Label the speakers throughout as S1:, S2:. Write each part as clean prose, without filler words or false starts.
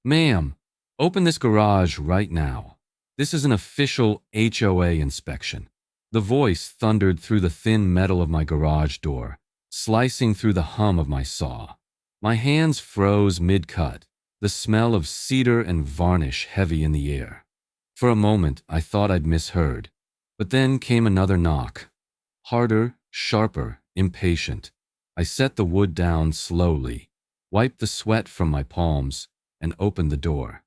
S1: Ma'am, open this garage right now. This is an official HOA inspection. The voice thundered through the thin metal of my garage door, slicing through the hum of my saw. My hands froze mid-cut, the smell of cedar and varnish heavy in the air. For a moment, I thought I'd misheard. But then came another knock. Harder, sharper, impatient. I set the wood down slowly, wiped the sweat from my palms, and opened the door.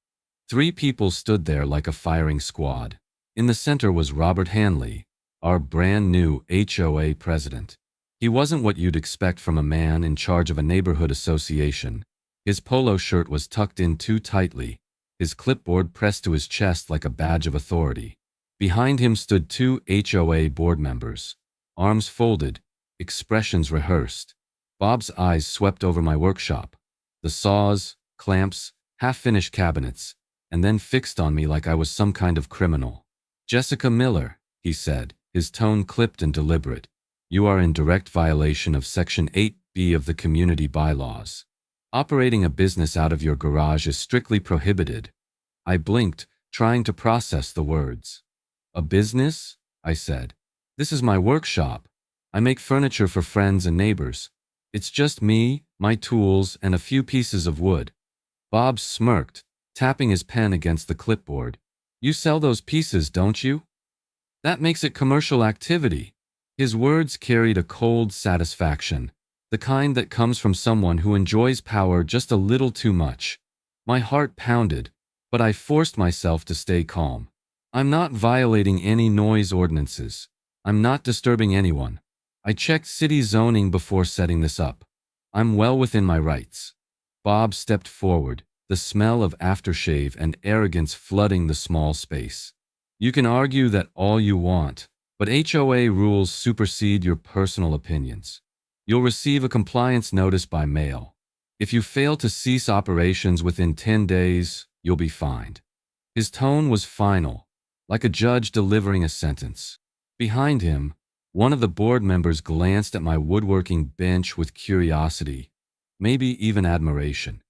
S1: 3 people stood there like a firing squad. In the center was Robert Hanley, our brand new HOA president. He wasn't what you'd expect from a man in charge of a neighborhood association. His polo shirt was tucked in too tightly, his clipboard pressed to his chest like a badge of authority. Behind him stood 2 HOA board members, arms folded, expressions rehearsed. Bob's eyes swept over my workshop, the saws, clamps, half-finished cabinets, and then fixed on me like I was some kind of criminal. "Jessica Miller," he said, his tone clipped and deliberate. "You are in direct violation of Section 8B of the community bylaws. Operating a business out of your garage is strictly prohibited." I blinked, trying to process the words. "A business?" I said. "This is my workshop. I make furniture for friends and neighbors. It's just me, my tools, and a few pieces of wood." Bob smirked, tapping his pen against the clipboard. "You sell those pieces, don't you? That makes it commercial activity." His words carried a cold satisfaction, the kind that comes from someone who enjoys power just a little too much. My heart pounded, but I forced myself to stay calm. "I'm not violating any noise ordinances. I'm not disturbing anyone. I checked city zoning before setting this up. I'm well within my rights." Bob stepped forward, the smell of aftershave and arrogance flooding the small space. "You can argue that all you want, but HOA rules supersede your personal opinions. You'll receive a compliance notice by mail. If you fail to cease operations within 10 days, you'll be fined." His tone was final, like a judge delivering a sentence. Behind him, one of the board members glanced at my woodworking bench with curiosity, maybe even admiration,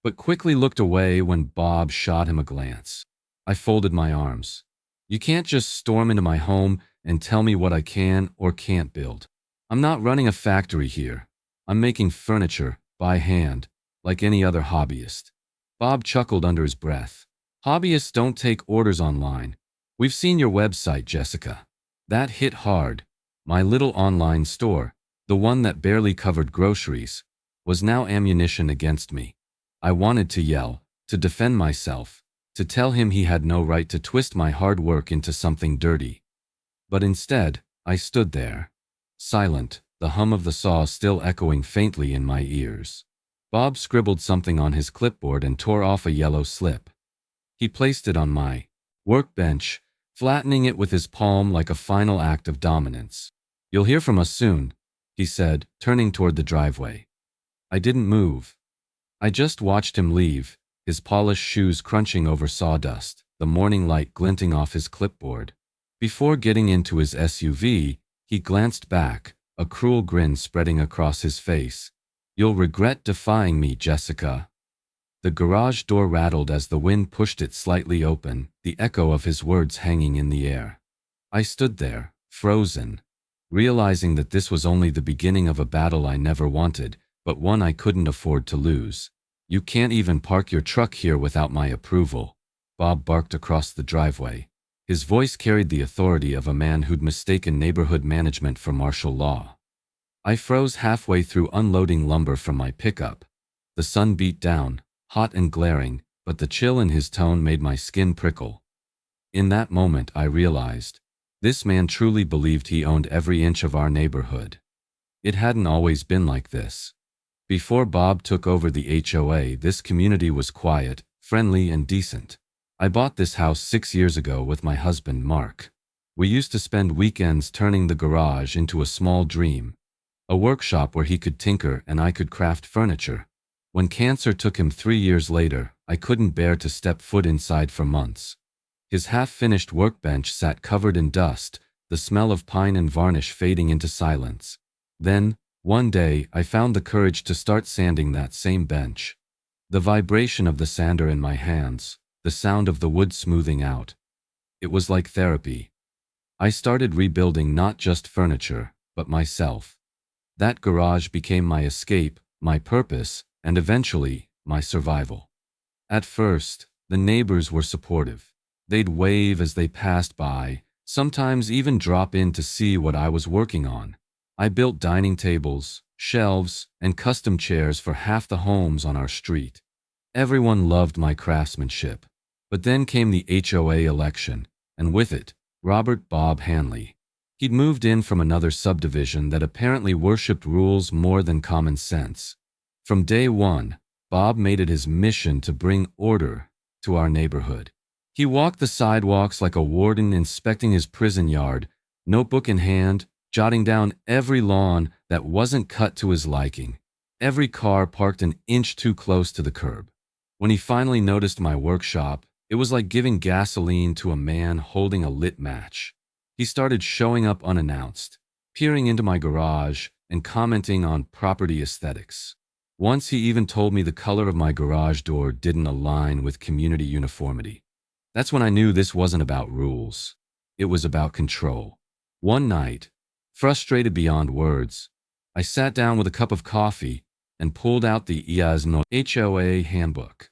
S1: but quickly looked away when Bob shot him a glance. I folded my arms. "You can't just storm into my home and tell me what I can or can't build. I'm not running a factory here. I'm making furniture, by hand, like any other hobbyist." Bob chuckled under his breath. "Hobbyists don't take orders online. We've seen your website, Jessica." That hit hard. My little online store, the one that barely covered groceries, was now ammunition against me. I wanted to yell, to defend myself, to tell him he had no right to twist my hard work into something dirty. But instead, I stood there, silent, the hum of the saw still echoing faintly in my ears. Bob scribbled something on his clipboard and tore off a yellow slip. He placed it on my workbench, flattening it with his palm like a final act of dominance. "You'll hear from us soon," he said, turning toward the driveway. I didn't move. I just watched him leave, his polished shoes crunching over sawdust, the morning light glinting off his clipboard. Before getting into his SUV, he glanced back, a cruel grin spreading across his face. "You'll regret defying me, Jessica." The garage door rattled as the wind pushed it slightly open, the echo of his words hanging in the air. I stood there, frozen, realizing that this was only the beginning of a battle I never wanted, but one I couldn't afford to lose. "You can't even park your truck here without my approval," Bob barked across the driveway. His voice carried the authority of a man who'd mistaken neighborhood management for martial law. I froze halfway through unloading lumber from my pickup. The sun beat down, hot and glaring, but the chill in his tone made my skin prickle. In that moment, I realized, this man truly believed he owned every inch of our neighborhood. It hadn't always been like this. Before Bob took over the HOA, this community was quiet, friendly, and decent. I bought this house 6 years ago with my husband, Mark. We used to spend weekends turning the garage into a small dream, a workshop where he could tinker and I could craft furniture. When cancer took him 3 years later, I couldn't bear to step foot inside for months. His half-finished workbench sat covered in dust, the smell of pine and varnish fading into silence. Then, one day, I found the courage to start sanding that same bench. The vibration of the sander in my hands, the sound of the wood smoothing out. It was like therapy. I started rebuilding not just furniture, but myself. That garage became my escape, my purpose, and eventually, my survival. At first, the neighbors were supportive. They'd wave as they passed by, sometimes even drop in to see what I was working on. I built dining tables, shelves, and custom chairs for half the homes on our street. Everyone loved my craftsmanship. But then came the HOA election, and with it, Robert Bob Hanley. He'd moved in from another subdivision that apparently worshipped rules more than common sense. From day one, Bob made it his mission to bring order to our neighborhood. He walked the sidewalks like a warden inspecting his prison yard, notebook in hand, jotting down every lawn that wasn't cut to his liking, every car parked an inch too close to the curb. When he finally noticed my workshop, it was like giving gasoline to a man holding a lit match. He started showing up unannounced, peering into my garage and commenting on property aesthetics. Once he even told me the color of my garage door didn't align with community uniformity. That's when I knew this wasn't about rules. It was about control. One night, frustrated beyond words, I sat down with a cup of coffee and pulled out the IASNO HOA handbook.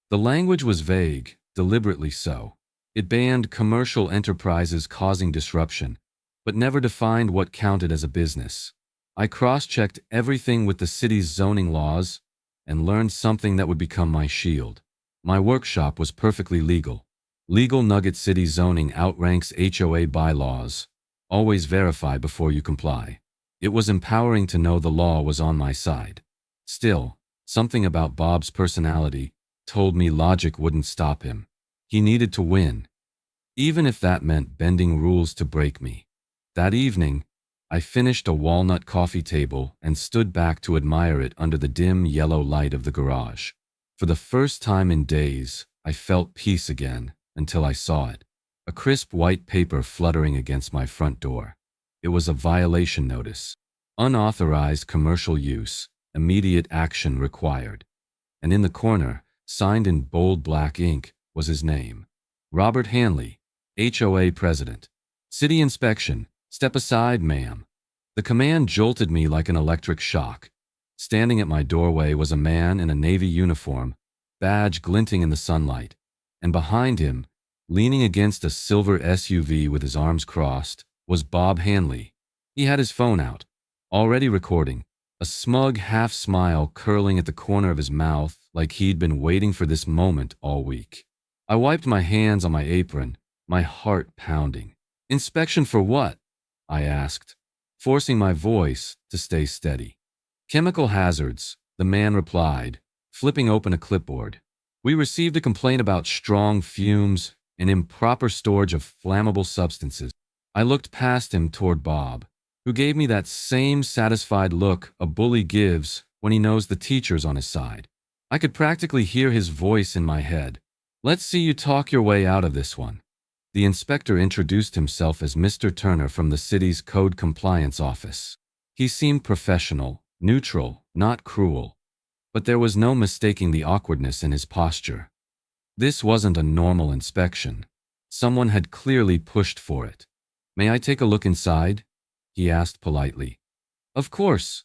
S1: The language was vague, deliberately so. It banned commercial enterprises causing disruption, but never defined what counted as a business. I cross-checked everything with the city's zoning laws and learned something that would become my shield. My workshop was perfectly legal. Legal Nugget City zoning outranks HOA bylaws. Always verify before you comply. It was empowering to know the law was on my side. Still, something about Bob's personality told me logic wouldn't stop him. He needed to win, even if that meant bending rules to break me. That evening, I finished a walnut coffee table and stood back to admire it under the dim yellow light of the garage. For the first time in days, I felt peace again until I saw it. A crisp white paper fluttering against my front door. It was a violation notice. Unauthorized commercial use, immediate action required. And in the corner, signed in bold black ink, was his name. Robert Hanley, HOA President. City inspection. Step aside, ma'am. The command jolted me like an electric shock. Standing at my doorway was a man in a navy uniform, badge glinting in the sunlight. And behind him, leaning against a silver SUV with his arms crossed, was Bob Hanley. He had his phone out, already recording, a smug half-smile curling at the corner of his mouth like he'd been waiting for this moment all week. I wiped my hands on my apron, my heart pounding. Inspection for what? I asked, forcing my voice to stay steady. Chemical hazards, the man replied, flipping open a clipboard. We received a complaint about strong fumes and improper storage of flammable substances. I looked past him toward Bob, who gave me that same satisfied look a bully gives when he knows the teacher's on his side. I could practically hear his voice in my head. Let's see you talk your way out of this one. The inspector introduced himself as Mr. Turner from the city's code compliance office. He seemed professional, neutral, not cruel. But there was no mistaking the awkwardness in his posture. This wasn't a normal inspection. Someone had clearly pushed for it. May I take a look inside? He asked politely. Of course,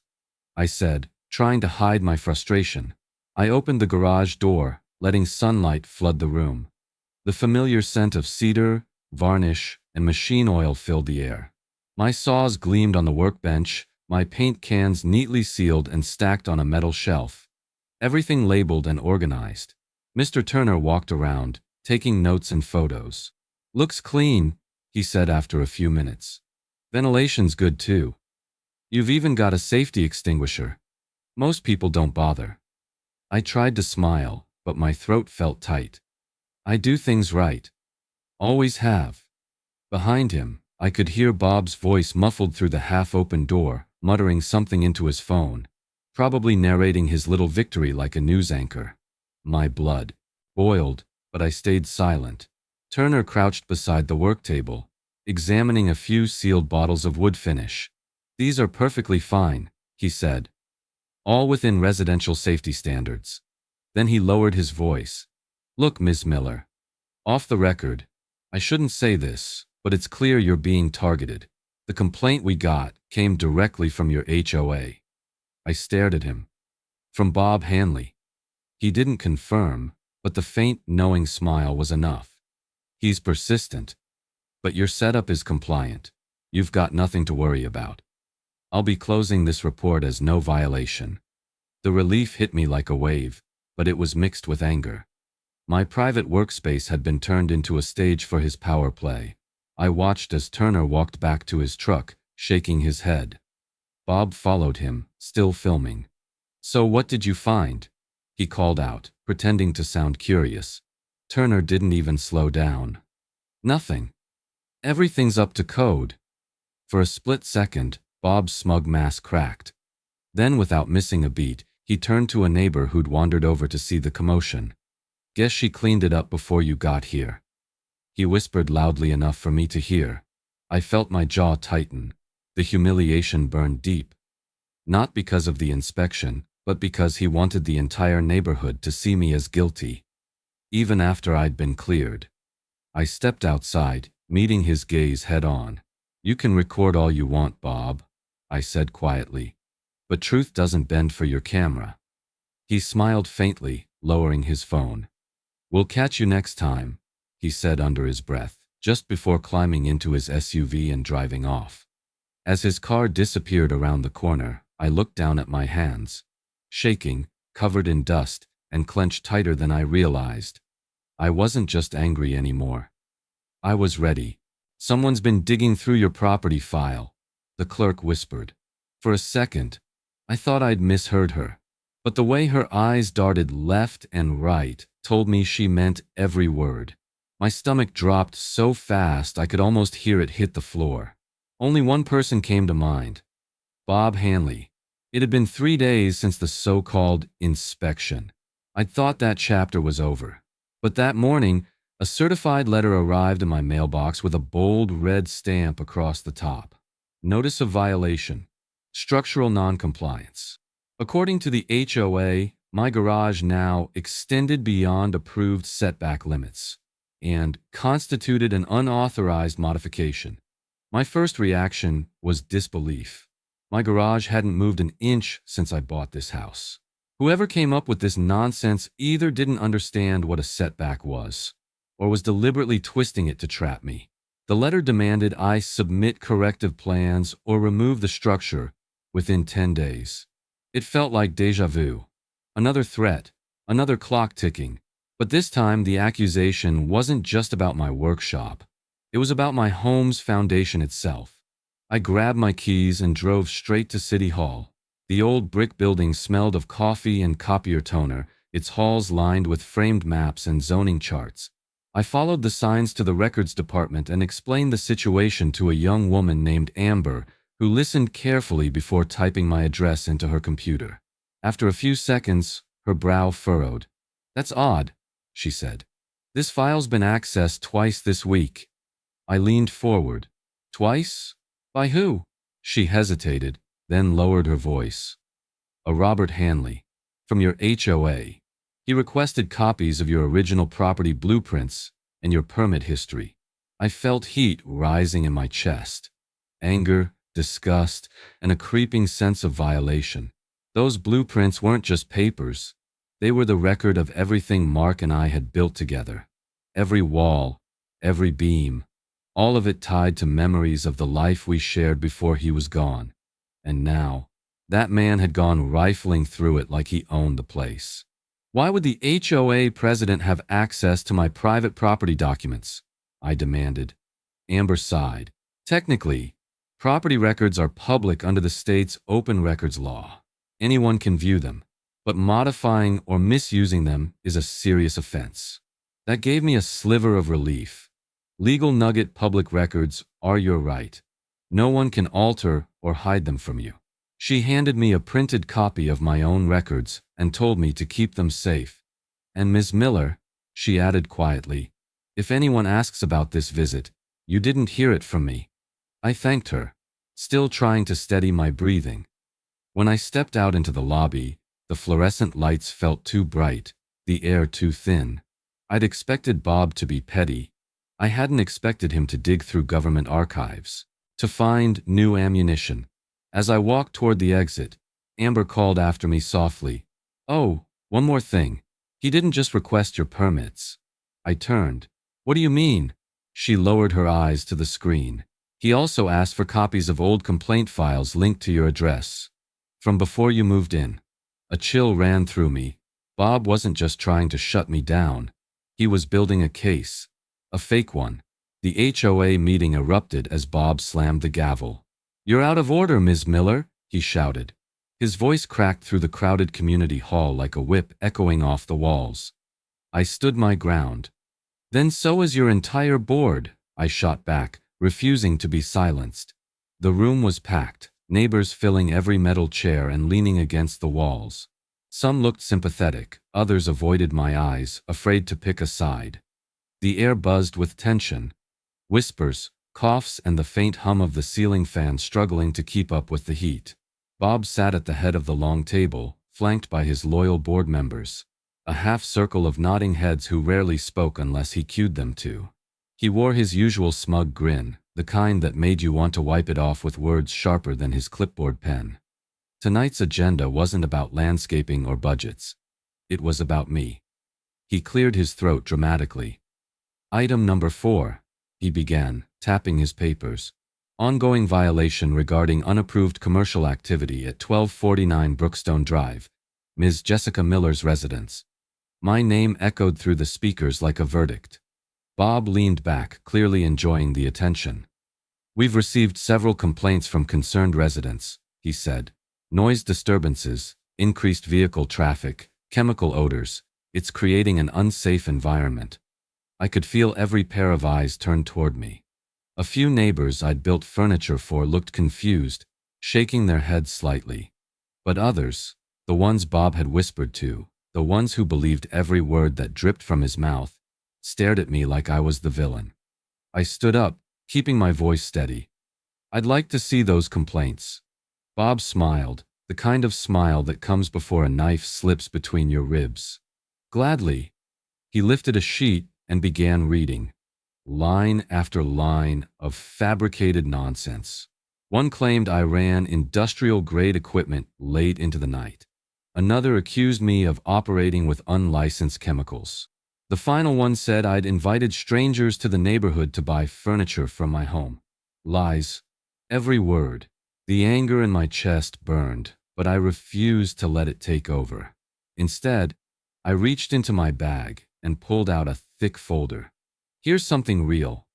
S1: I said, trying to hide my frustration. I opened the garage door, letting sunlight flood the room. The familiar scent of cedar, varnish, and machine oil filled the air. My saws gleamed on the workbench, my paint cans neatly sealed and stacked on a metal shelf. Everything labeled and organized. Mr. Turner walked around, taking notes and photos. Looks clean, he said after a few minutes. Ventilation's good too. You've even got a safety extinguisher. Most people don't bother. I tried to smile, but my throat felt tight. I do things right. Always have. Behind him, I could hear Bob's voice muffled through the half-open door, muttering something into his phone, probably narrating his little victory like a news anchor. My blood boiled, but I stayed silent. Turner crouched beside the work table, examining a few sealed bottles of wood finish. These are perfectly fine, he said. All within residential safety standards. Then he lowered his voice. Look, Miss Miller. Off the record, I shouldn't say this, but it's clear you're being targeted. The complaint we got came directly from your HOA. I stared at him. From Bob Hanley. He didn't confirm, but the faint, knowing smile was enough. He's persistent. But your setup is compliant. You've got nothing to worry about. I'll be closing this report as no violation. The relief hit me like a wave, but it was mixed with anger. My private workspace had been turned into a stage for his power play. I watched as Turner walked back to his truck, shaking his head. Bob followed him, still filming. So what did you find? He called out, pretending to sound curious. Turner didn't even slow down. Nothing. Everything's up to code. For a split second, Bob's smug mask cracked. Then, without missing a beat, he turned to a neighbor who'd wandered over to see the commotion. Guess she cleaned it up before you got here. He whispered loudly enough for me to hear. I felt my jaw tighten. The humiliation burned deep. Not because of the inspection, but because he wanted the entire neighborhood to see me as guilty. Even after I'd been cleared. I stepped outside, meeting his gaze head-on. You can record all you want, Bob, I said quietly. But truth doesn't bend for your camera. He smiled faintly, lowering his phone. We'll catch you next time, he said under his breath, just before climbing into his SUV and driving off. As his car disappeared around the corner, I looked down at my hands, shaking, covered in dust, and clenched tighter than I realized. I wasn't just angry anymore. I was ready. Someone's been digging through your property file, the clerk whispered. For a second, I thought I'd misheard her, but the way her eyes darted left and right told me she meant every word. My stomach dropped so fast I could almost hear it hit the floor. Only one person came to mind. Bob Hanley. It had been 3 days since the so-called inspection. I'd thought that chapter was over. But that morning, a certified letter arrived in my mailbox with a bold red stamp across the top. Notice of violation. Structural noncompliance. According to the HOA, my garage now extended beyond approved setback limits and constituted an unauthorized modification. My first reaction was disbelief. My garage hadn't moved an inch since I bought this house. Whoever came up with this nonsense either didn't understand what a setback was, or was deliberately twisting it to trap me. The letter demanded I submit corrective plans or remove the structure within 10 days. It felt like déjà vu. Another threat, another clock ticking. But this time the accusation wasn't just about my workshop. It was about my home's foundation itself. I grabbed my keys and drove straight to City Hall. The old brick building smelled of coffee and copier toner, its halls lined with framed maps and zoning charts. I followed the signs to the records department and explained the situation to a young woman named Amber, who listened carefully before typing my address into her computer. After a few seconds, her brow furrowed. That's odd, she said. This file's been accessed twice this week. I leaned forward. Twice? By who? She hesitated, then lowered her voice. A Robert Hanley, from your HOA. He requested copies of your original property blueprints and your permit history. I felt heat rising in my chest. Anger, disgust, and a creeping sense of violation. Those blueprints weren't just papers. They were the record of everything Mark and I had built together. Every wall, every beam, all of it tied to memories of the life we shared before he was gone. And now, that man had gone rifling through it like he owned the place. Why would the HOA president have access to my private property documents? I demanded. Amber sighed. Technically, property records are public under the state's open records law. Anyone can view them, but modifying or misusing them is a serious offense. That gave me a sliver of relief. Legal nugget public records are your right. No one can alter or hide them from you. She handed me a printed copy of my own records and told me to keep them safe. And Ms. Miller, she added quietly, if anyone asks about this visit, you didn't hear it from me. I thanked her, still trying to steady my breathing. When I stepped out into the lobby, the fluorescent lights felt too bright, the air too thin. I'd expected Bob to be petty. I hadn't expected him to dig through government archives to find new ammunition. As I walked toward the exit, Amber called after me softly, "Oh, one more thing. He didn't just request your permits." I turned. "What do you mean?" She lowered her eyes to the screen. "He also asked for copies of old complaint files linked to your address from before you moved in." A chill ran through me. Bob wasn't just trying to shut me down. He was building a case. A fake one. The HOA meeting erupted as Bob slammed the gavel. "You're out of order, Ms. Miller," he shouted. His voice cracked through the crowded community hall like a whip echoing off the walls. I stood my ground. "Then so is your entire board," I shot back, refusing to be silenced. The room was packed, neighbors filling every metal chair and leaning against the walls. Some looked sympathetic, others avoided my eyes, afraid to pick a side. The air buzzed with tension. Whispers, coughs, and the faint hum of the ceiling fan struggling to keep up with the heat. Bob sat at the head of the long table, flanked by his loyal board members. A half-circle of nodding heads who rarely spoke unless he cued them to. He wore his usual smug grin, the kind that made you want to wipe it off with words sharper than his clipboard pen. Tonight's agenda wasn't about landscaping or budgets. It was about me. He cleared his throat dramatically. "Item number 4, he began, tapping his papers. "Ongoing violation regarding unapproved commercial activity at 1249 Brookstone Drive, Ms. Jessica Miller's residence." My name echoed through the speakers like a verdict. Bob leaned back, clearly enjoying the attention. "We've received several complaints from concerned residents," he said. "Noise disturbances, increased vehicle traffic, chemical odors. It's creating an unsafe environment." I could feel every pair of eyes turned toward me. A few neighbors I'd built furniture for looked confused, shaking their heads slightly. But others, the ones Bob had whispered to, the ones who believed every word that dripped from his mouth, stared at me like I was the villain. I stood up, keeping my voice steady. "I'd like to see those complaints." Bob smiled, the kind of smile that comes before a knife slips between your ribs. "Gladly." He lifted a sheet and began reading. Line after line of fabricated nonsense. One claimed I ran industrial-grade equipment late into the night. Another accused me of operating with unlicensed chemicals. The final one said I'd invited strangers to the neighborhood to buy furniture from my home. Lies. Every word. The anger in my chest burned, but I refused to let it take over. Instead, I reached into my bag and pulled out a thick folder. "Here's something real,"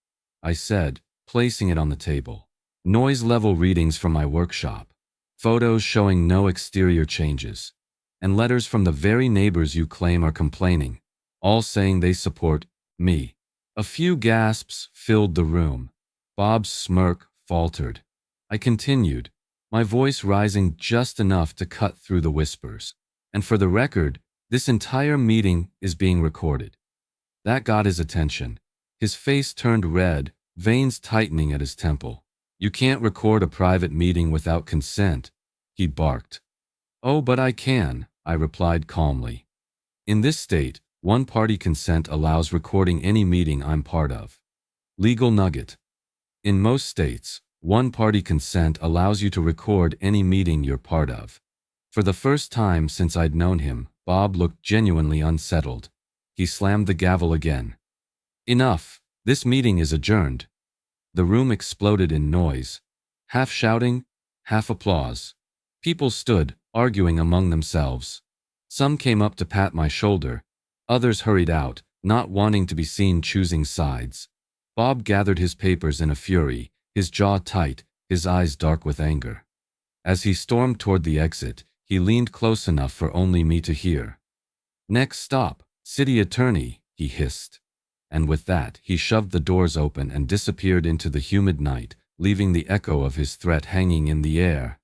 S1: I said, placing it on the table. "Noise level readings from my workshop, photos showing no exterior changes, and letters from the very neighbors you claim are complaining, all saying they support me." A few gasps filled the room. Bob's smirk faltered. I continued, my voice rising just enough to cut through the whispers. "And for the record, this entire meeting is being recorded." That got his attention. His face turned red, veins tightening at his temple. "You can't record a private meeting without consent," he barked. "Oh, but I can," I replied calmly. "In this state, one-party consent allows recording any meeting I'm part of." Legal nugget. In most states, one-party consent allows you to record any meeting you're part of. For the first time since I'd known him, Bob looked genuinely unsettled. He slammed the gavel again. "Enough. This meeting is adjourned." The room exploded in noise, half shouting, half applause. People stood, arguing among themselves. Some came up to pat my shoulder. Others hurried out, not wanting to be seen choosing sides. Bob gathered his papers in a fury, his jaw tight, his eyes dark with anger. As he stormed toward the exit, he leaned close enough for only me to hear. "Next stop, city attorney," he hissed. And with that, he shoved the doors open and disappeared into the humid night, leaving the echo of his threat hanging in the air.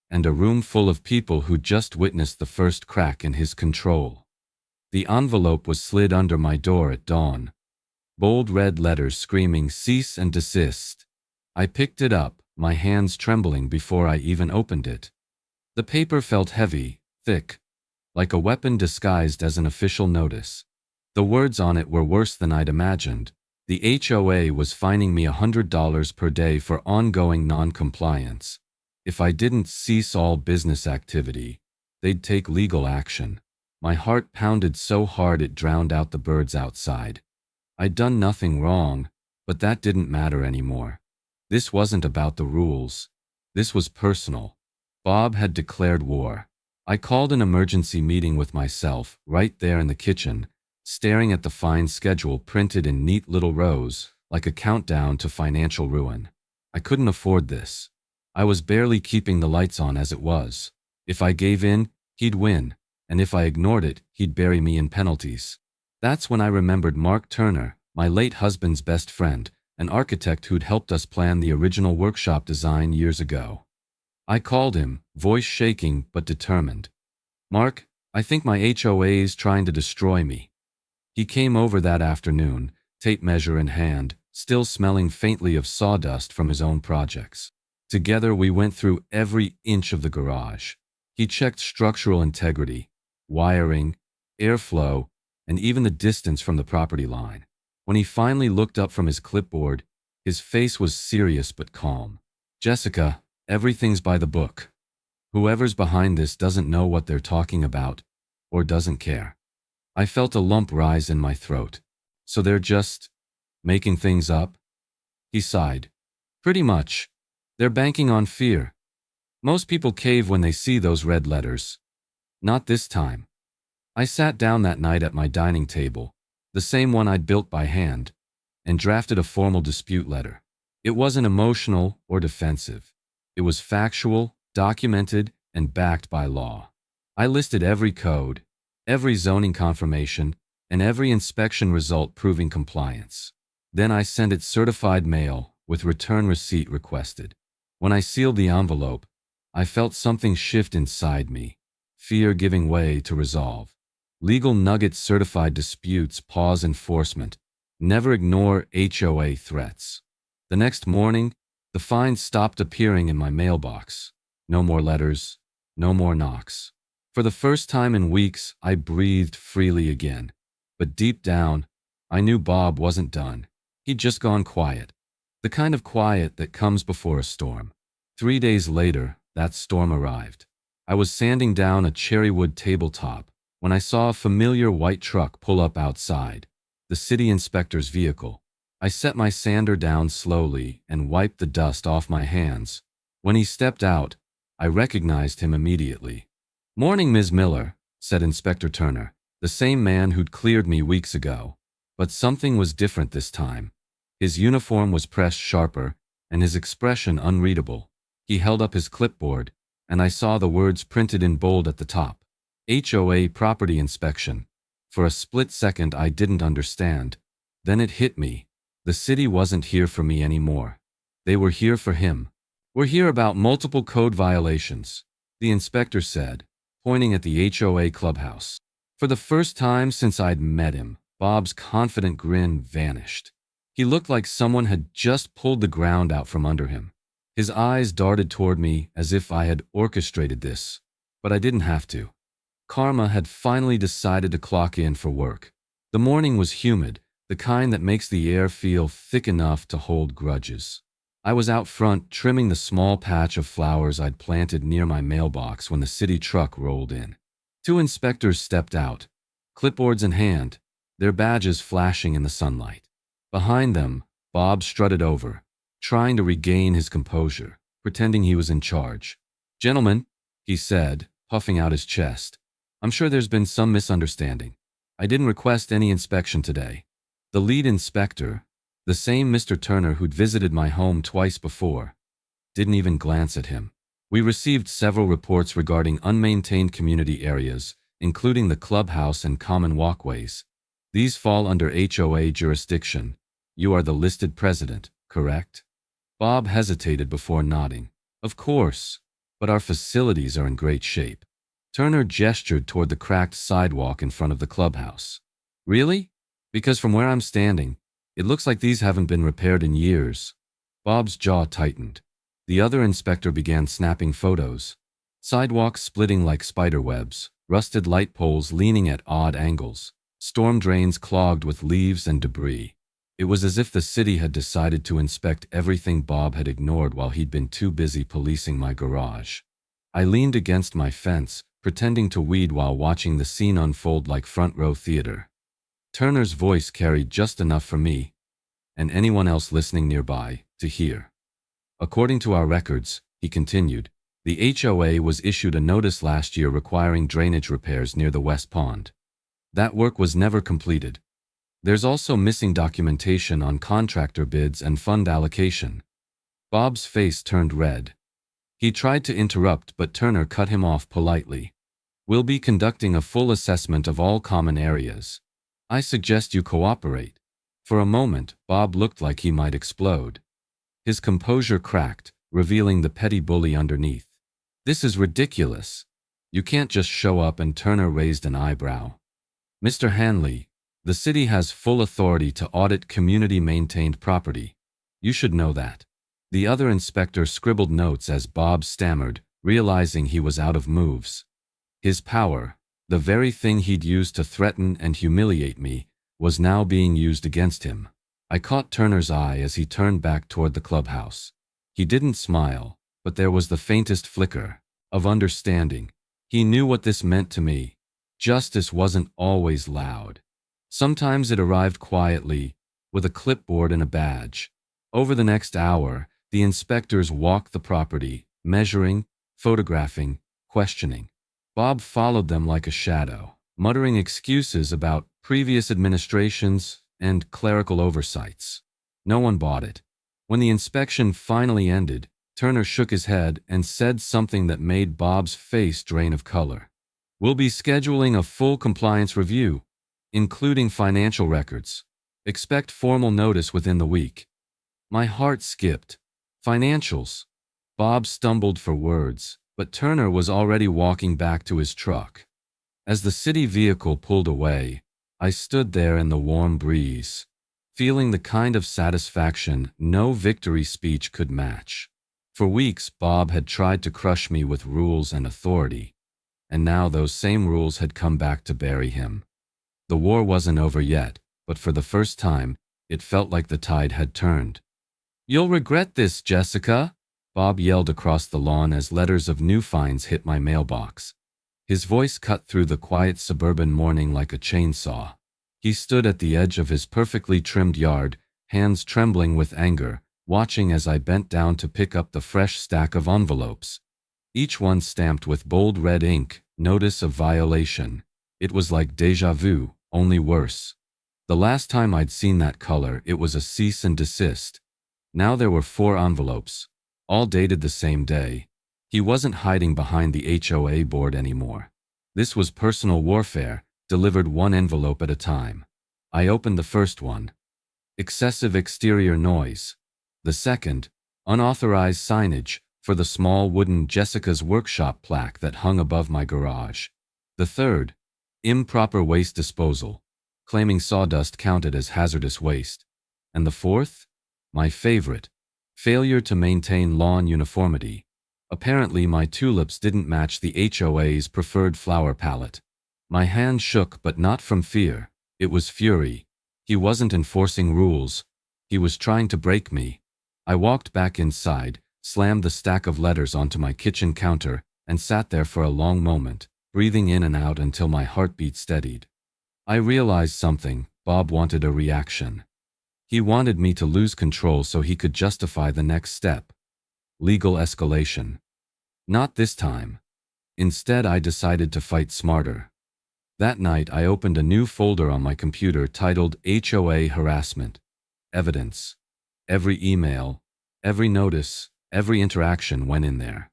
S1: And a room full of people who just witnessed the first crack in his control. The envelope was slid under my door at dawn. Bold red letters screaming, "Cease and desist." I picked it up, my hands trembling before I even opened it. The paper felt heavy, thick, like a weapon disguised as an official notice. The words on it were worse than I'd imagined. The HOA was fining me $100 per day for ongoing non-compliance. If I didn't cease all business activity, they'd take legal action. My heart pounded so hard it drowned out the birds outside. I'd done nothing wrong, but that didn't matter anymore. This wasn't about the rules. This was personal. Bob had declared war. I called an emergency meeting with myself, right there in the kitchen, staring at the fine schedule printed in neat little rows, like a countdown to financial ruin. I couldn't afford this. I was barely keeping the lights on as it was. If I gave in, he'd win, and if I ignored it, he'd bury me in penalties. That's when I remembered Mark Turner, my late husband's best friend, an architect who'd helped us plan the original workshop design years ago. I called him, voice shaking but determined. "Mark, I think my HOA's trying to destroy me." He came over that afternoon, tape measure in hand, still smelling faintly of sawdust from his own projects. Together we went through every inch of the garage. He checked structural integrity, wiring, airflow, and even the distance from the property line. When he finally looked up from his clipboard, his face was serious but calm. "Jessica, everything's by the book. Whoever's behind this doesn't know what they're talking about, or doesn't care." I felt a lump rise in my throat. "So they're just making things up?" He sighed. "Pretty much. They're banking on fear. Most people cave when they see those red letters. Not this time." I sat down that night at my dining table, the same one I'd built by hand, and drafted a formal dispute letter. It wasn't emotional or defensive. It was factual, documented, and backed by law. I listed every code, every zoning confirmation, and every inspection result proving compliance. Then I sent it certified mail with return receipt requested. When I sealed the envelope, I felt something shift inside me, fear giving way to resolve. Legal nuggets certified disputes, pause enforcement. Never ignore HOA threats. The next morning, the fines stopped appearing in my mailbox. No more letters, no more knocks. For the first time in weeks, I breathed freely again. But deep down, I knew Bob wasn't done. He'd just gone quiet. The kind of quiet that comes before a storm. 3 days later, that storm arrived. I was sanding down a cherrywood tabletop when I saw a familiar white truck pull up outside, the city inspector's vehicle. I set my sander down slowly and wiped the dust off my hands. When he stepped out, I recognized him immediately. "Morning, Ms. Miller," said Inspector Turner, the same man who'd cleared me weeks ago. But something was different this time. His uniform was pressed sharper, and his expression unreadable. He held up his clipboard, and I saw the words printed in bold at the top. HOA Property Inspection. For a split second I didn't understand. Then it hit me. The city wasn't here for me anymore. They were here for him. "We're here about multiple code violations," the inspector said, pointing at the HOA clubhouse. For the first time since I'd met him, Bob's confident grin vanished. He looked like someone had just pulled the ground out from under him. His eyes darted toward me as if I had orchestrated this, but I didn't have to. Karma had finally decided to clock in for work. The morning was humid, the kind that makes the air feel thick enough to hold grudges. I was out front trimming the small patch of flowers I'd planted near my mailbox when the city truck rolled in. 2 inspectors stepped out, clipboards in hand, their badges flashing in the sunlight. Behind them, Bob strutted over, trying to regain his composure, pretending he was in charge. "Gentlemen," he said, puffing out his chest, "I'm sure there's been some misunderstanding. I didn't request any inspection today." The lead inspector, the same Mr. Turner who'd visited my home twice before, didn't even glance at him. We received several reports regarding unmaintained community areas, including the clubhouse and common walkways. These fall under HOA jurisdiction. You are the listed president, correct? Bob hesitated before nodding. "Of course, but our facilities are in great shape." Turner gestured toward the cracked sidewalk in front of the clubhouse. "Really? Because from where I'm standing, it looks like these haven't been repaired in years." Bob's jaw tightened. The other inspector began snapping photos. Sidewalks splitting like spider webs, rusted light poles leaning at odd angles, storm drains clogged with leaves and debris. It was as if the city had decided to inspect everything Bob had ignored while he'd been too busy policing my garage. I leaned against my fence, pretending to weed while watching the scene unfold like front-row theater. Turner's voice carried just enough for me, and anyone else listening nearby, to hear. According to our records, he continued, the HOA was issued a notice last year requiring drainage repairs near the West Pond. That work was never completed. There's also missing documentation on contractor bids and fund allocation. Bob's face turned red. He tried to interrupt, but Turner cut him off politely. We'll be conducting a full assessment of all common areas. I suggest you cooperate. For a moment, Bob looked like he might explode. His composure cracked, revealing the petty bully underneath. This is ridiculous. You can't just show up, and Turner raised an eyebrow. Mr. Hanley, the city has full authority to audit community-maintained property. You should know that. The other inspector scribbled notes as Bob stammered, realizing he was out of moves. His power, the very thing he'd used to threaten and humiliate me, was now being used against him. I caught Turner's eye as he turned back toward the clubhouse. He didn't smile, but there was the faintest flicker of understanding. He knew what this meant to me. Justice wasn't always loud. Sometimes it arrived quietly, with a clipboard and a badge. Over the next hour, the inspectors walked the property, measuring, photographing, questioning. Bob followed them like a shadow, muttering excuses about previous administrations and clerical oversights. No one bought it. When the inspection finally ended, Turner shook his head and said something that made Bob's face drain of color. We'll be scheduling a full compliance review, including financial records. Expect formal notice within the week. My heart skipped. Financials. Bob stumbled for words, but Turner was already walking back to his truck. As the city vehicle pulled away, I stood there in the warm breeze, feeling the kind of satisfaction no victory speech could match. For weeks, Bob had tried to crush me with rules and authority, and now those same rules had come back to bury him. The war wasn't over yet, but for the first time, it felt like the tide had turned. You'll regret this, Jessica, Bob yelled across the lawn as letters of new fines hit my mailbox. His voice cut through the quiet suburban morning like a chainsaw. He stood at the edge of his perfectly trimmed yard, hands trembling with anger, watching as I bent down to pick up the fresh stack of envelopes. Each one stamped with bold red ink, notice of violation. It was like déjà vu, only worse. The last time I'd seen that color, it was a cease and desist. Now there were 4 envelopes, all dated the same day. He wasn't hiding behind the HOA board anymore. This was personal warfare, delivered one envelope at a time. I opened the first one. Excessive exterior noise. The second, unauthorized signage for the small wooden Jessica's Workshop plaque that hung above my garage. The third, improper waste disposal, claiming sawdust counted as hazardous waste. And the fourth, my favorite, failure to maintain lawn uniformity. Apparently my tulips didn't match the HOA's preferred flower palette. My hand shook, but not from fear. It was fury. He wasn't enforcing rules. He was trying to break me. I walked back inside, slammed the stack of letters onto my kitchen counter, and sat there for a long moment, breathing in and out until my heartbeat steadied. I realized something. Bob wanted a reaction. He wanted me to lose control so he could justify the next step. Legal escalation. Not this time. Instead, I decided to fight smarter. That night, I opened a new folder on my computer titled HOA Harassment. Evidence. Every email, every notice, every interaction went in there.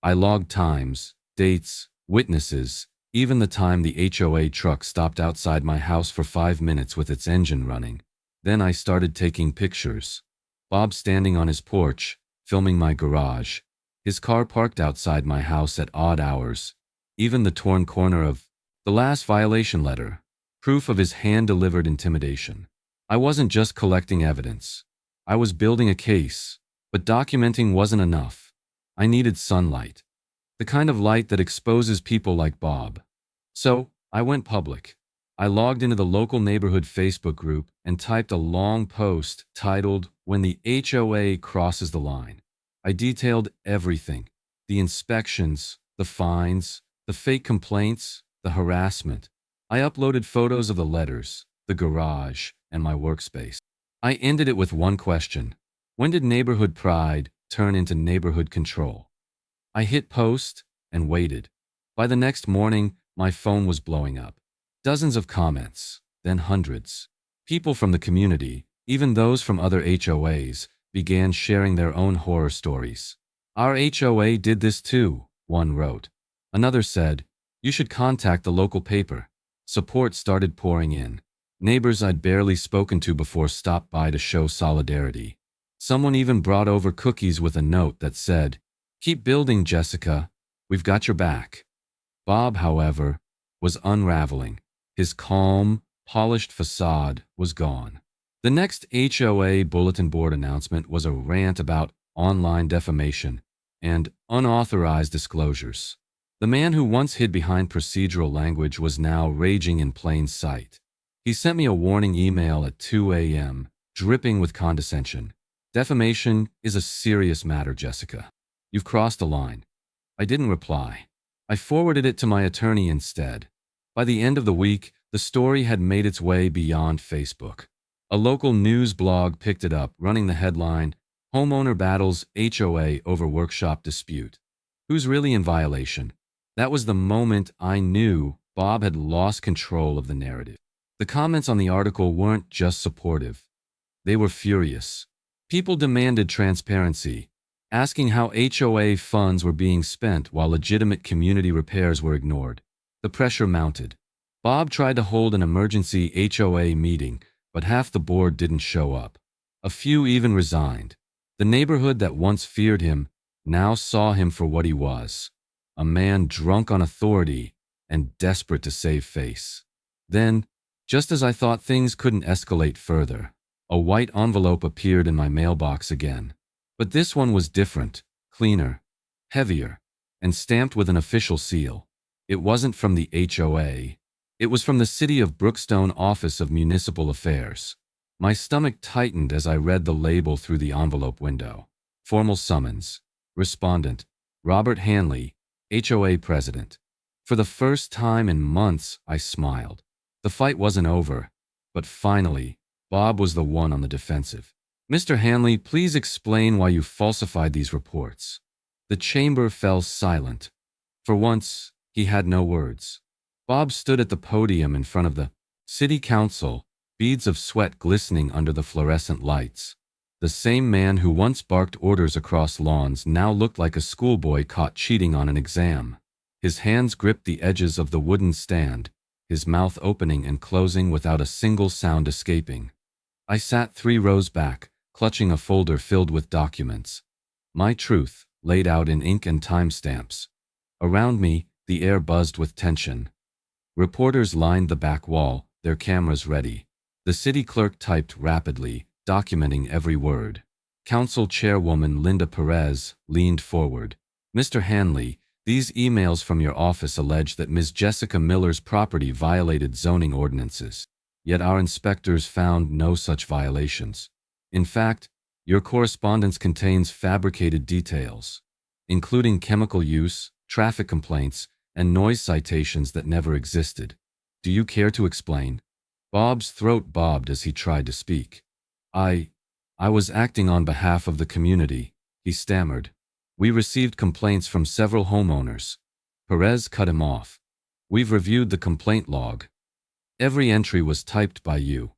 S1: I logged times, dates, witnesses, even the time the HOA truck stopped outside my house for 5 minutes with its engine running. Then I started taking pictures. Bob standing on his porch, filming my garage. His car parked outside my house at odd hours. Even the torn corner of the last violation letter. Proof of his hand-delivered intimidation. I wasn't just collecting evidence. I was building a case. But documenting wasn't enough. I needed sunlight. The kind of light that exposes people like Bob. So I went public. I logged into the local neighborhood Facebook group and typed a long post titled, "When the HOA Crosses the Line." I detailed everything: the inspections, the fines, the fake complaints, the harassment. I uploaded photos of the letters, the garage, and my workspace. I ended it with one question: when did neighborhood pride turn into neighborhood control? I hit post and waited. By the next morning, my phone was blowing up. Dozens of comments, then hundreds. People from the community, even those from other HOAs, began sharing their own horror stories. "Our HOA did this too," one wrote. Another said, "You should contact the local paper." Support started pouring in. Neighbors I'd barely spoken to before stopped by to show solidarity. Someone even brought over cookies with a note that said, "Keep building, Jessica. We've got your back." Bob, however, was unraveling. His calm, polished facade was gone. The next HOA bulletin board announcement was a rant about online defamation and unauthorized disclosures. The man who once hid behind procedural language was now raging in plain sight. He sent me a warning email at 2 a.m., dripping with condescension. "Defamation is a serious matter, Jessica. You've crossed the line." I didn't reply. I forwarded it to my attorney instead. By the end of the week, the story had made its way beyond Facebook. A local news blog picked it up, running the headline, "Homeowner Battles HOA Over Workshop Dispute." Who's really in violation? That was the moment I knew Bob had lost control of the narrative. The comments on the article weren't just supportive. They were furious. People demanded transparency, asking how HOA funds were being spent while legitimate community repairs were ignored. The pressure mounted. Bob tried to hold an emergency HOA meeting, but half the board didn't show up. A few even resigned. The neighborhood that once feared him now saw him for what he was: a man drunk on authority and desperate to save face. Then, just as I thought things couldn't escalate further, a white envelope appeared in my mailbox again. But this one was different, cleaner, heavier, and stamped with an official seal. It wasn't from the HOA. It was from the City of Brookstone Office of Municipal Affairs. My stomach tightened as I read the label through the envelope window. Formal summons. Respondent: Robert Hanley, HOA President. For the first time in months, I smiled. The fight wasn't over, but finally, Bob was the one on the defensive. "Mr. Hanley, please explain why you falsified these reports." The chamber fell silent. For once, he had no words. Bob stood at the podium in front of the city council, beads of sweat glistening under the fluorescent lights. The same man who once barked orders across lawns now looked like a schoolboy caught cheating on an exam. His hands gripped the edges of the wooden stand, his mouth opening and closing without a single sound escaping. I sat 3 rows back, clutching a folder filled with documents. My truth, laid out in ink and timestamps. Around me, the air buzzed with tension. Reporters lined the back wall, their cameras ready. The city clerk typed rapidly, documenting every word. Council Chairwoman Linda Perez leaned forward. "Mr. Hanley, these emails from your office allege that Ms. Jessica Miller's property violated zoning ordinances. Yet our inspectors found no such violations. In fact, your correspondence contains fabricated details, including chemical use, traffic complaints, and noise citations that never existed. Do you care to explain?" Bob's throat bobbed as he tried to speak. I was acting on behalf of the community," he stammered. "We received complaints from several homeowners." Perez cut him off. "We've reviewed the complaint log. Every entry was typed by you."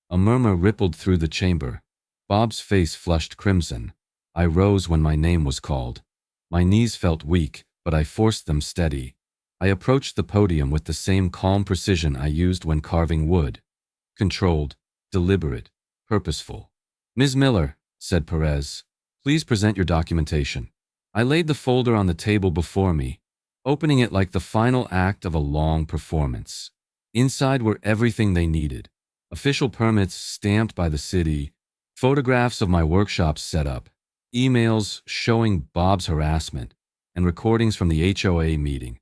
S1: A murmur rippled through the chamber. Bob's face flushed crimson. I rose when my name was called. My knees felt weak, but I forced them steady. I approached the podium with the same calm precision I used when carving wood. Controlled, deliberate, purposeful. "Ms. Miller," said Perez, "please present your documentation." I laid the folder on the table before me, opening it like the final act of a long performance. Inside were everything they needed: official permits stamped by the city, photographs of my workshop's setup, emails showing Bob's harassment, and recordings from the HOA meeting.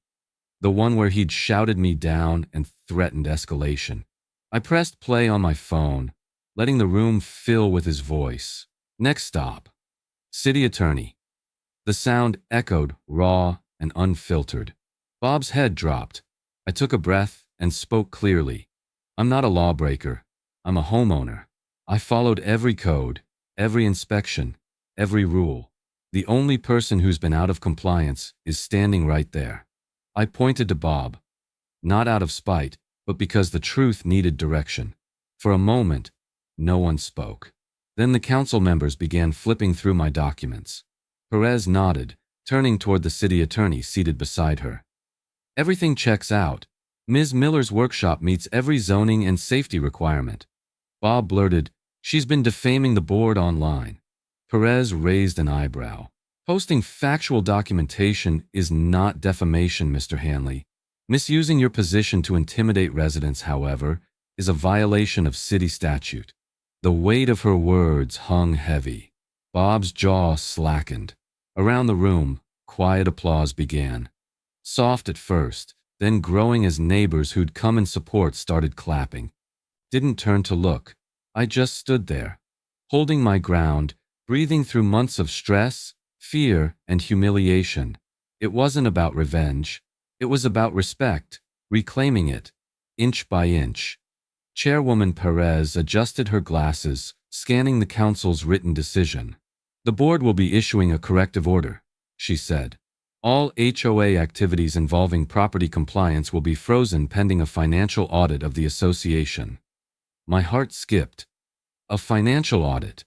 S1: the one where he'd shouted me down and threatened escalation. I pressed play on my phone, letting the room fill with his voice. Next stop, City Attorney. The sound echoed, raw and unfiltered. Bob's head dropped. I took a breath and spoke clearly. I'm not a lawbreaker. I'm a homeowner. I followed every code, every inspection, every rule. The only person who's been out of compliance is standing right there. I pointed to Bob, not out of spite, but because the truth needed direction. For a moment, no one spoke. Then the council members began flipping through my documents. Perez nodded, turning toward the city attorney seated beside her. Everything checks out. Ms. Miller's workshop meets every zoning and safety requirement. Bob blurted, she's been defaming the board online. Perez raised an eyebrow. Posting factual documentation is not defamation, Mr. Hanley. Misusing your position to intimidate residents, however, is a violation of city statute. The weight of her words hung heavy. Bob's jaw slackened. Around the room, quiet applause began. Soft at first, then growing as neighbors who'd come in support started clapping. Didn't turn to look. I just stood there, holding my ground, breathing through months of stress, fear, and humiliation. It wasn't about revenge. It was about respect, reclaiming it, inch by inch. Chairwoman Perez adjusted her glasses, scanning the council's written decision. The board will be issuing a corrective order, she said. All HOA activities involving property compliance will be frozen pending a financial audit of the association. My heart skipped. A financial audit.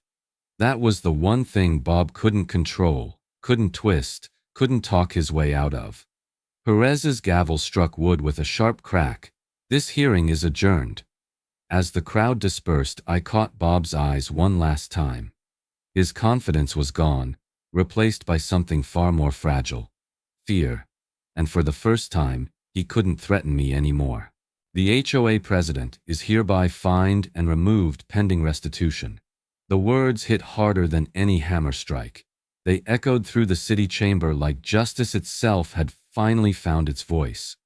S1: That was the one thing Bob couldn't control, couldn't twist, couldn't talk his way out of. Perez's gavel struck wood with a sharp crack. This hearing is adjourned. As the crowd dispersed, I caught Bob's eyes one last time. His confidence was gone, replaced by something far more fragile. Fear. And for the first time, he couldn't threaten me anymore. The HOA president is hereby fined and removed pending restitution. The words hit harder than any hammer strike. They echoed through the city chamber like justice itself had finally found its voice.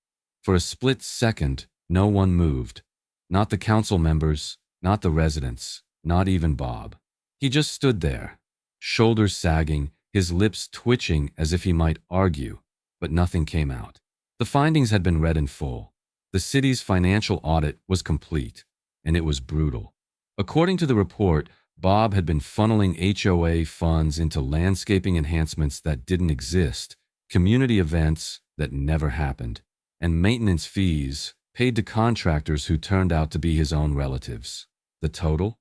S1: For a split second, no one moved. Not the council members, not the residents, not even Bob. He just stood there, shoulders sagging, his lips twitching as if he might argue, but nothing came out. The findings had been read in full. The city's financial audit was complete, and it was brutal. According to the report, Bob had been funneling HOA funds into landscaping enhancements that didn't exist, community events that never happened, and maintenance fees paid to contractors who turned out to be his own relatives. The total?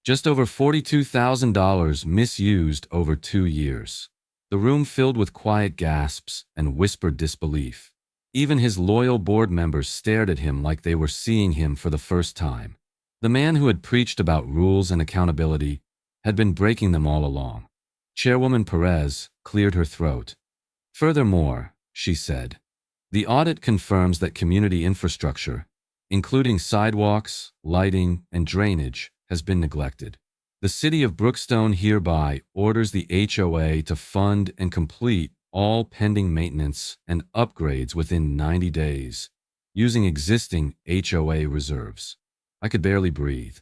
S1: Just over $42,000 misused over 2 years. The room filled with quiet gasps and whispered disbelief. Even his loyal board members stared at him like they were seeing him for the first time. The man who had preached about rules and accountability had been breaking them all along. Chairwoman Perez cleared her throat. Furthermore, she said, the audit confirms that community infrastructure, including sidewalks, lighting, and drainage, has been neglected. The City of Brookstone hereby orders the HOA to fund and complete all pending maintenance and upgrades within 90 days, using existing HOA reserves. I could barely breathe.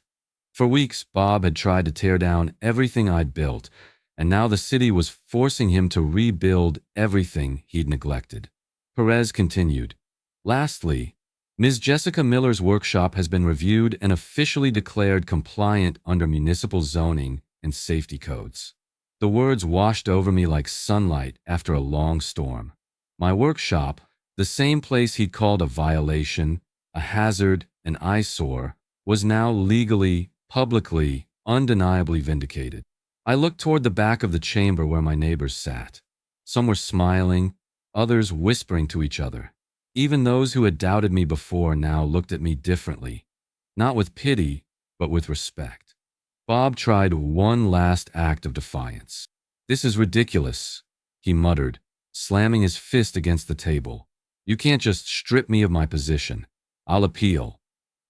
S1: For weeks, Bob had tried to tear down everything I'd built, and now the city was forcing him to rebuild everything he'd neglected. Perez continued, lastly, Ms. Jessica Miller's workshop has been reviewed and officially declared compliant under municipal zoning and safety codes. The words washed over me like sunlight after a long storm. My workshop, the same place he'd called a violation, a hazard, an eyesore, was now legally, publicly, undeniably vindicated. I looked toward the back of the chamber where my neighbors sat. Some were smiling, others whispering to each other. Even those who had doubted me before now looked at me differently, not with pity, but with respect. Bob tried one last act of defiance. This is ridiculous, he muttered, slamming his fist against the table. You can't just strip me of my position. I'll appeal.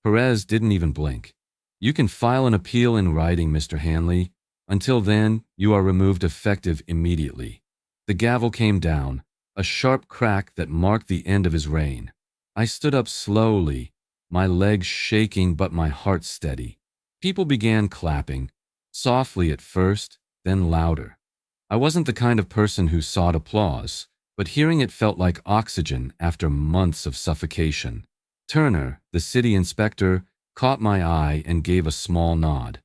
S1: Perez didn't even blink. You can file an appeal in writing, Mr. Hanley. Until then, you are removed effective immediately. The gavel came down. a sharp crack that marked the end of his reign. I stood up slowly, my legs shaking but my heart steady. People began clapping, softly at first, then louder. I wasn't the kind of person who sought applause, but hearing it felt like oxygen after months of suffocation. Turner, the city inspector, caught my eye and gave a small nod,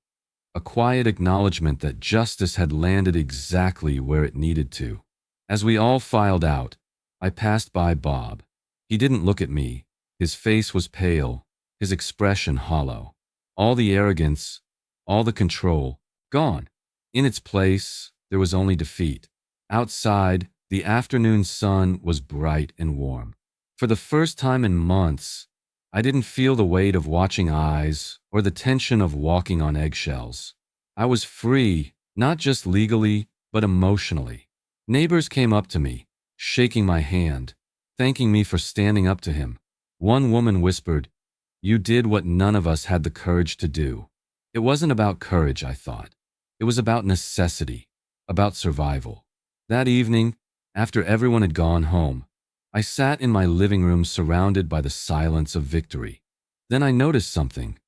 S1: a quiet acknowledgement that justice had landed exactly where it needed to. As we all filed out, I passed by Bob. He didn't look at me. His face was pale, his expression hollow. All the arrogance, all the control, gone. In its place, there was only defeat. Outside, the afternoon sun was bright and warm. For the first time in months, I didn't feel the weight of watching eyes or the tension of walking on eggshells. I was free, not just legally, but emotionally. Neighbors came up to me, shaking my hand, thanking me for standing up to him. One woman whispered, "You did what none of us had the courage to do." It wasn't about courage, I thought. It was about necessity, about survival. That evening, after everyone had gone home, I sat in my living room surrounded by the silence of victory. Then I noticed something.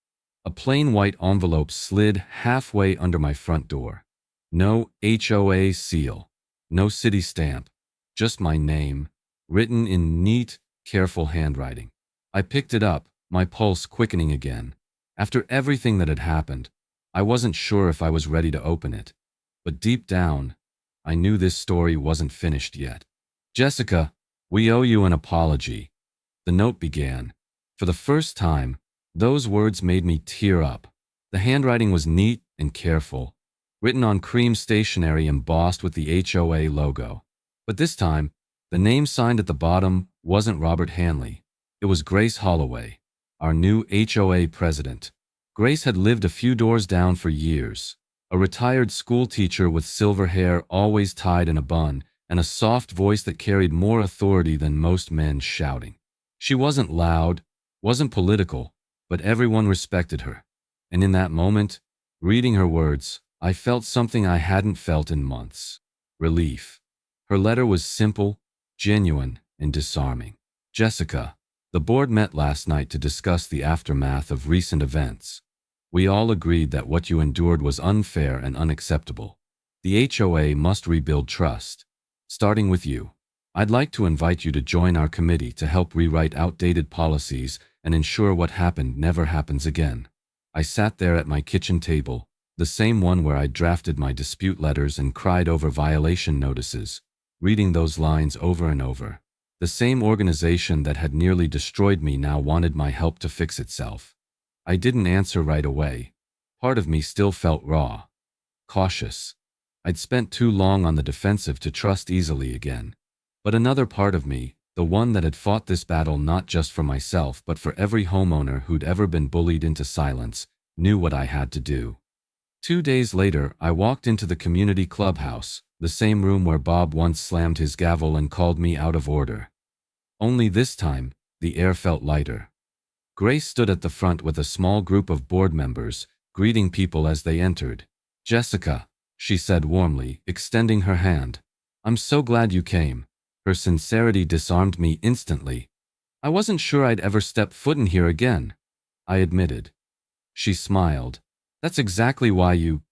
S1: A plain white envelope slid halfway under my front door. No HOA seal, no city stamp, just my name, written in neat, careful handwriting. I picked it up, my pulse quickening again. After everything that had happened, I wasn't sure if I was ready to open it. But deep down, I knew this story wasn't finished yet. "Jessica, we owe you an apology," the note began. For the first time, those words made me tear up. The handwriting was neat and careful, written on cream stationery embossed with the HOA logo. But this time, the name signed at the bottom wasn't Robert Hanley. It was Grace Holloway, our new HOA president. Grace had lived a few doors down for years, a retired school teacher with silver hair always tied in a bun and a soft voice that carried more authority than most men shouting. She wasn't loud, wasn't political, but everyone respected her. And in that moment, reading her words, I felt something I hadn't felt in months. Relief. Her letter was simple, genuine, and disarming. "Jessica, the board met last night to discuss the aftermath of recent events. We all agreed that what you endured was unfair and unacceptable. The HOA must rebuild trust, starting with you. I'd like to invite you to join our committee to help rewrite outdated policies and ensure what happened never happens again." I sat there at my kitchen table, the same one where I drafted my dispute letters and cried over violation notices, reading those lines over and over. The same organization that had nearly destroyed me now wanted my help to fix itself. I didn't answer right away. Part of me still felt raw, cautious. I'd spent too long on the defensive to trust easily again. But another part of me, the one that had fought this battle not just for myself but for every homeowner who'd ever been bullied into silence, knew what I had to do. 2 days later, I walked into the community clubhouse, the same room where Bob once slammed his gavel and called me out of order. Only this time, the air felt lighter. Grace stood at the front with a small group of board members, greeting people as they entered. "Jessica," she said warmly, extending her hand. "I'm so glad you came." Her sincerity disarmed me instantly. "I wasn't sure I'd ever step foot in here again," I admitted. She smiled. "That's exactly why you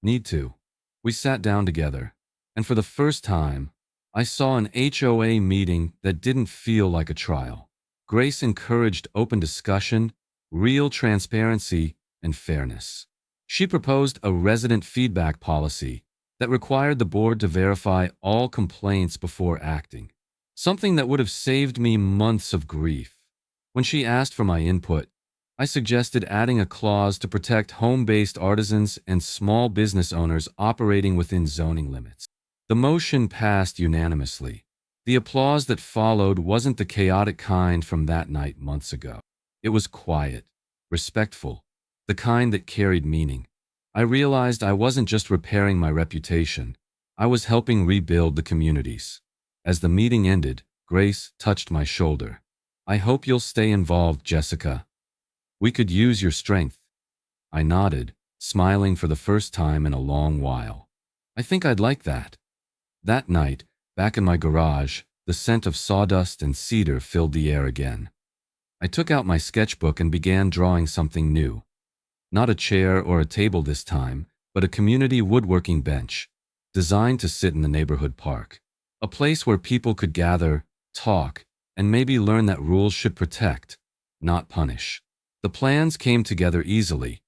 S1: need to." We sat down together, and for the first time, I saw an HOA meeting that didn't feel like a trial. Grace encouraged open discussion, real transparency, and fairness. She proposed a resident feedback policy that required the board to verify all complaints before acting, something that would have saved me months of grief. When she asked for my input, I suggested adding a clause to protect home-based artisans and small business owners operating within zoning limits. The motion passed unanimously. The applause that followed wasn't the chaotic kind from that night months ago. It was quiet, respectful, the kind that carried meaning. I realized I wasn't just repairing my reputation, I was helping rebuild the communities. As the meeting ended, Grace touched my shoulder. "I hope you'll stay involved, Jessica. We could use your strength." I nodded, smiling for the first time in a long while. "I think I'd like that." That night, back in my garage, The scent of sawdust and cedar filled the air again. I took out my sketchbook and began drawing something new. Not a chair or a table this time, but a community woodworking bench, designed to sit in the neighborhood park. A place where people could gather, talk, and maybe learn that rules should protect, not punish. The plans came together easily,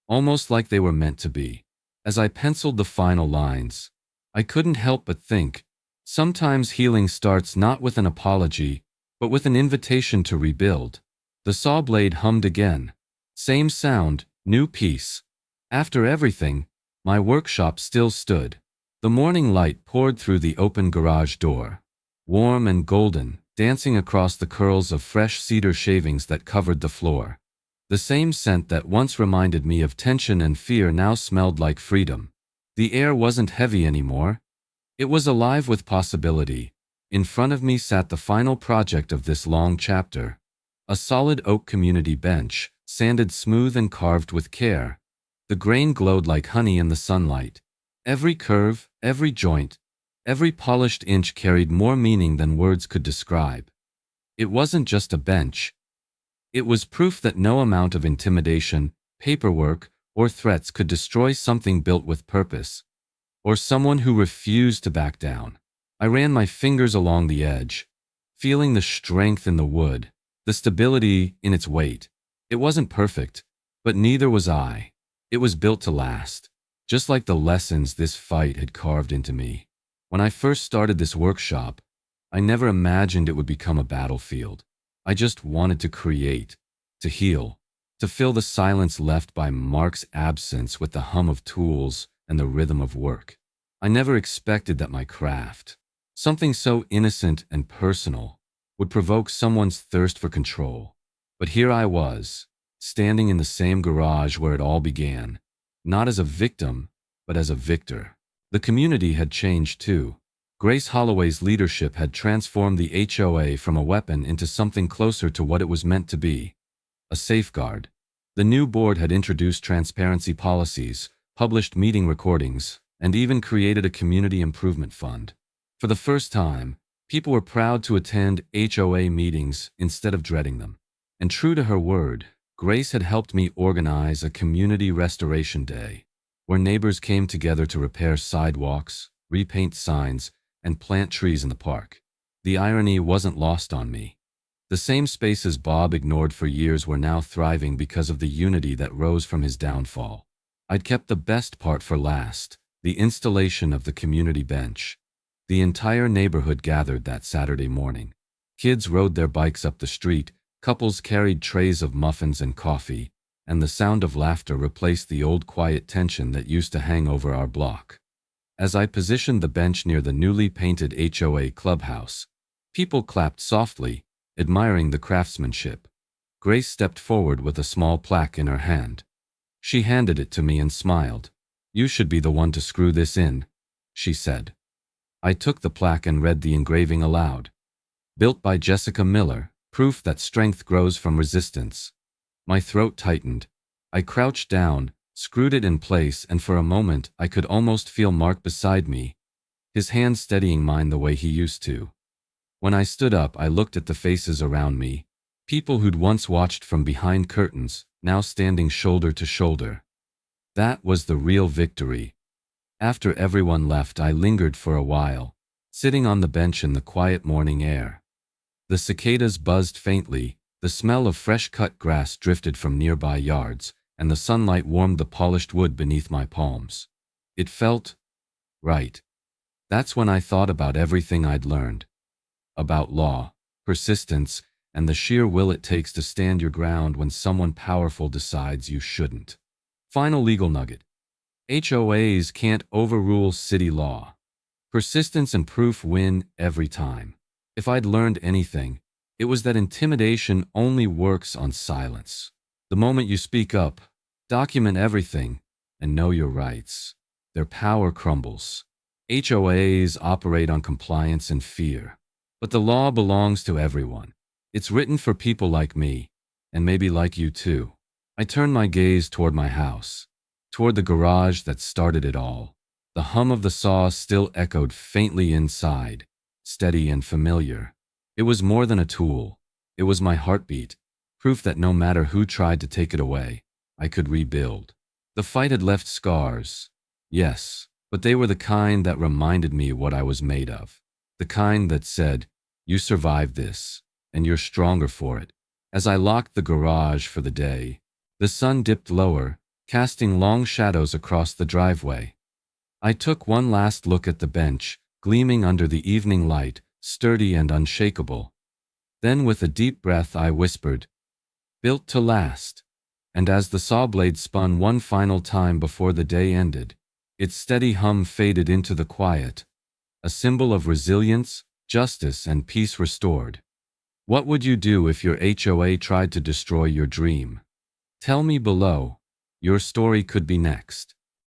S1: almost like they were meant to be. As I penciled the final lines, I couldn't help but think, sometimes healing starts not with an apology, but with an invitation to rebuild. The saw blade hummed again. Same sound, new piece. After everything, my workshop still stood. The morning light poured through the open garage door, warm and golden, dancing across the curls of fresh cedar shavings that covered the floor. The same scent that once reminded me of tension and fear now smelled like freedom. The air wasn't heavy anymore. It was alive with possibility. In front of me sat the final project of this long chapter. A solid oak community bench, sanded smooth and carved with care. The grain glowed like honey in the sunlight. Every curve, every joint, every polished inch carried more meaning than words could describe. It wasn't just a bench. It was proof that no amount of intimidation, paperwork, or threats could destroy something built with purpose, or someone who refused to back down. I ran my fingers along the edge, feeling the strength in the wood, the stability in its weight. It wasn't perfect, but neither was I. It was built to last, just like the lessons this fight had carved into me. When I first started this workshop, I never imagined it would become a battlefield. I just wanted to create, to heal, to fill the silence left by Mark's absence with the hum of tools and the rhythm of work. I never expected that my craft, something so innocent and personal, would provoke someone's thirst for control. But here I was, standing in the same garage where it all began, not as a victim, but as a victor. The community had changed too. Grace Holloway's leadership had transformed the HOA from a weapon into something closer to what it was meant to be, a safeguard. The new board had introduced transparency policies, published meeting recordings, and even created a community improvement fund. For the first time, people were proud to attend HOA meetings instead of dreading them. And true to her word, Grace had helped me organize a community restoration day, where neighbors came together to repair sidewalks, repaint signs, and plant trees in the park. The irony wasn't lost on me. The same spaces Bob ignored for years were now thriving because of the unity that rose from his downfall. I'd kept the best part for last, the installation of the community bench. The entire neighborhood gathered that Saturday morning. Kids rode their bikes up the street, couples carried trays of muffins and coffee, and the sound of laughter replaced the old quiet tension that used to hang over our block. As I positioned the bench near the newly painted HOA clubhouse, people clapped softly, admiring the craftsmanship. Grace stepped forward with a small plaque in her hand. She handed it to me and smiled. "You should be the one to screw this in," she said. I took the plaque and read the engraving aloud. "Built by Jessica Miller, proof that strength grows from resistance." My throat tightened. I crouched down, screwed it in place, and for a moment I could almost feel Mark beside me, his hand steadying mine the way he used to. When I stood up, I looked at the faces around me, people who'd once watched from behind curtains, now standing shoulder to shoulder. That was the real victory. After everyone left, I lingered for a while, sitting on the bench in the quiet morning air. The cicadas buzzed faintly, the smell of fresh-cut grass drifted from nearby yards, and the sunlight warmed the polished wood beneath my palms. It felt right. That's when I thought about everything I'd learned. About law, persistence, and the sheer will it takes to stand your ground when someone powerful decides you shouldn't. Final legal nugget. HOAs can't overrule city law. Persistence and proof win every time. If I'd learned anything, it was that intimidation only works on silence. The moment you speak up, document everything, and know your rights, their power crumbles. HOAs operate on compliance and fear, but the law belongs to everyone. It's written for people like me, and maybe like you too. I turned my gaze toward my house, toward the garage that started it all. The hum of the saw still echoed faintly inside, steady and familiar. It was more than a tool. It was my heartbeat, proof that no matter who tried to take it away, I could rebuild. The fight had left scars, yes, but they were the kind that reminded me what I was made of. The kind that said, you survived this, and you're stronger for it. As I locked the garage for the day, the sun dipped lower, casting long shadows across the driveway. I took one last look at the bench, gleaming under the evening light, sturdy and unshakable. Then with a deep breath I whispered, built to last. And as the saw blade spun one final time before the day ended, its steady hum faded into the quiet, a symbol of resilience, justice, and peace restored. What would you do if your HOA tried to destroy your dream? Tell me below. Your story could be next.